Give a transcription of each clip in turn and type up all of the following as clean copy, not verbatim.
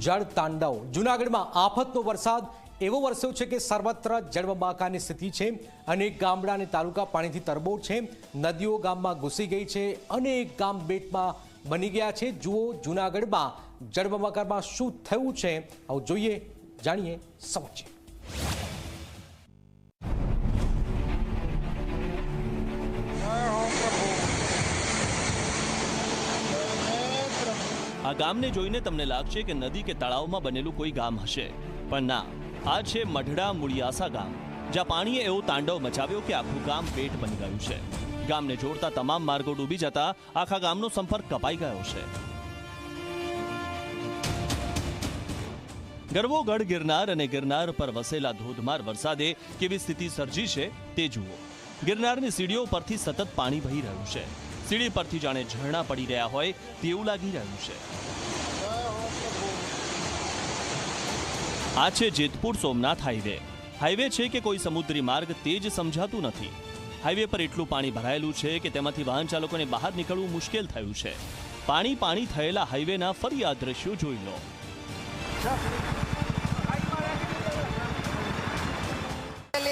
જળ તાંડવ જૂનાગઢમાં આફતનો વરસાદ એવો વરસ્યો છે કે સર્વત્ર જળબંબાકારની સ્થિતિ છે। અનેક ગામડા અને તાલુકા પાણીથી તરબોળ છે। નદીઓ ગામમાં ઘૂસી ગઈ છે। અનેક ગામ બેટમાં બની ગયા છે। જુઓ જૂનાગઢમાં જળબંબાકારમાં શું થયું છે, આવો જોઈએ, જાણીએ, સમજીએ। આ ગામને જોઈને તમને લાગશે કે નદી કે તળાવમાં બનેલું કોઈ ગામ હશે, પણ ના, આ છે મઢડા મુળિયાસા ગામ, જ્યાં પાણીએ એવો તાંડવ મચાવ્યો કે આખું ગામ પેટ બની ગયું છે। ગામને જોડતા તમામ માર્ગો ડૂબી જતા આખા ગામનો સંપર્ક કપાઈ ગયો છે। ગરવોગઢ ગિરનાર અને ગિરનાર પર વસેલા ધોધમાર વરસાદે કેવી સ્થિતિ સર્જી છે તે જુઓ। ગિરનારની સીડીઓ પરથી સતત પાણી વહી રહ્યું છે। સીડી પરથી જાણે ઝરણા પડી રહ્યા હોય તેવું લાગી રહ્યું છે। આ છે જેતપુર સોમનાથ હાઈવે છે કે કોઈ સમુદ્રી માર્ગ તે જ સમજાતું નથી। હાઈવે પર એટલું પાણી ભરાયેલું છે કે તેમાંથી વાહન ચાલકોને બહાર નીકળવું મુશ્કેલ થયું છે। પાણી થયેલા હાઈવેના ફરી આ દ્રશ્યો જોઈ લો।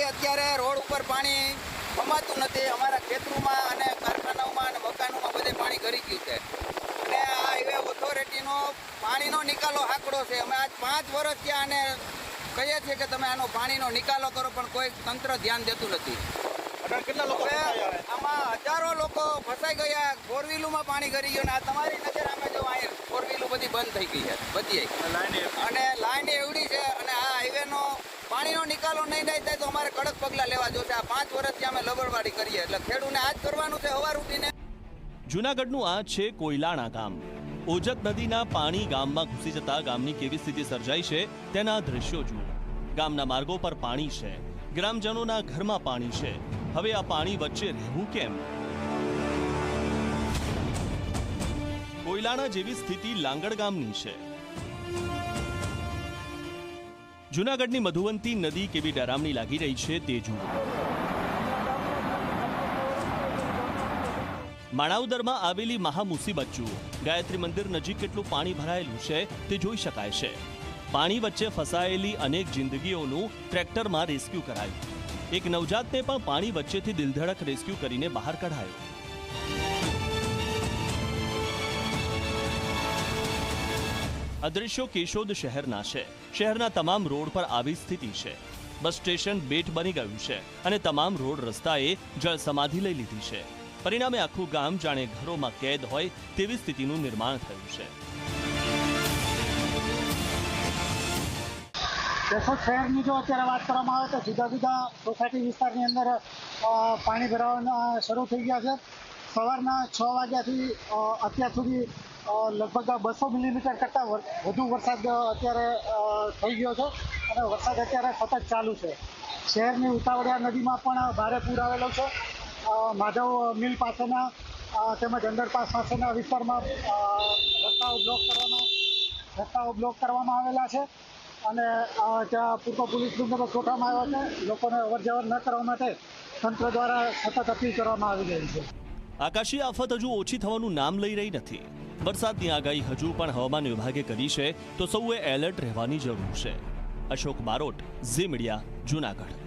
અત્યારે રોડ ઉપર પાણી સમાતું નથી। અમારા ખેતરોમાં અને કારખાનાઓમાં અને મકાનોમાં બધે પાણી ઘરી ગયું છે અને આ હાઈવે ઓથોરિટીનો પાણીનો નિકાલો આંકડો છે। અમે આજ 5 વર્ષ થયા અને કહીએ છીએ કે તમે આનો પાણીનો નિકાલો કરો, પણ કોઈ તંત્ર ધ્યાન દેતું નથી। કેટલા લોકો આમાં હજારો લોકો ફસાઈ ગયા। 4 વ્હીલુમાં પાણી ઘરી ગયું અને આ તમારી નજર અમે જો અહીંયા 4 વ્હીલું બધી બંધ થઈ ગઈ છે બધી, અને લાઈન એવડી છે અને આ હાઈવેનો પાણીનો નિકાલો નહીં થાય તો અમારે કડક પગલાં લેવા જોશે। આ 5 વર્ષથી અમે લબડવાડી કરીએ, એટલે ખેડૂતને આજ કરવાનું છે સવાર ઉઠીને। જૂનાગઢનું આ છે કોયલાણા ગામ। ઓજત નદીના પાણી ગામમાં ઘૂસી જતા ગામની કેવી સ્થિતિ સર્જાઈ છે તેના દ્રશ્યો જુઓ। ગામના માર્ગો પર પાણી છે, ગ્રામજનોના ઘરમાં પાણી છે। હવે આ પાણી વચ્ચે રહેવું કેમ? કોયલાણા જેવી સ્થિતિ લાંગડ ગામની છે। જૂનાગઢની મધુવંતી નદી કેવી ડરામણી લાગી રહી છે તે જુઓ। માણાવદરમાં આવેલી મહામુસીબત જુઓ। ગાયત્રી મંદિર નજીક કેટલું પાણી ભરાયેલું છે તે જોઈ શકાય છે। પાણી વચ્ચે ફસાયેલી અનેક જિંદગીઓનું ટ્રેક્ટરમાં રેસ્ક્યુ કરાયું। એક નવજાતને પણ પાણી વચ્ચેથી દિલધડક રેસ્ક્યુ કરીને બહાર કઢાયો। આ દ્રશ્યો કેશોદ શહેરના છે। શહેરના તમામ રોડ પર આવી સ્થિતિ છે। બસ સ્ટેશન બેટ બની ગયું છે અને તમામ રોડ રસ્તાએ જળ સમાધિ લઈ લીધી છે। પરિણામે આખું ગામ જાણે ઘરોમાં કેદ હોય તેવી સ્થિતિનું નિર્માણ થયું છે। કેશોદ શહેરની જો અત્યારે વાત કરવામાં આવે તો જુદા જુદા સોસાયટી વિસ્તારની અંદર પાણી ભરાવાના શરૂ થઈ ગયા છે। સવારના 6 વાગ્યાથી અત્યાર સુધી લગભગ 200 મિલીમીટર કરતાં વધુ વરસાદ અત્યારે થઈ ગયો છે અને વરસાદ અત્યારે સતત ચાલુ છે। શહેરની ઉતાવળિયા નદીમાં પણ ભારે પૂર આવેલો છે। માધવ મિલ પાસેના તેમજ અંડરપાસ પાસેના વિસ્તારમાં રસ્તાઓ બ્લોક કરવામાં આવેલા છે અને ત્યાં પૂરતો પોલીસ બંદોબસ્ત ગોઠવવામાં આવ્યો છે। લોકોને અવરજવર ન કરવા માટે તંત્ર દ્વારા સતત અપીલ કરવામાં આવી રહી છે। આકાશી આફત હજુ ઓછી થવાનું નામ લઈ રહી નથી। વરસાદની આગાહી હજુ પણ હવામાન વિભાગે કરી છે, તો સૌએ એલર્ટ રહેવાની જરૂર છે। અશોક બારોટ, ઝી મીડિયા, જૂનાગઢ।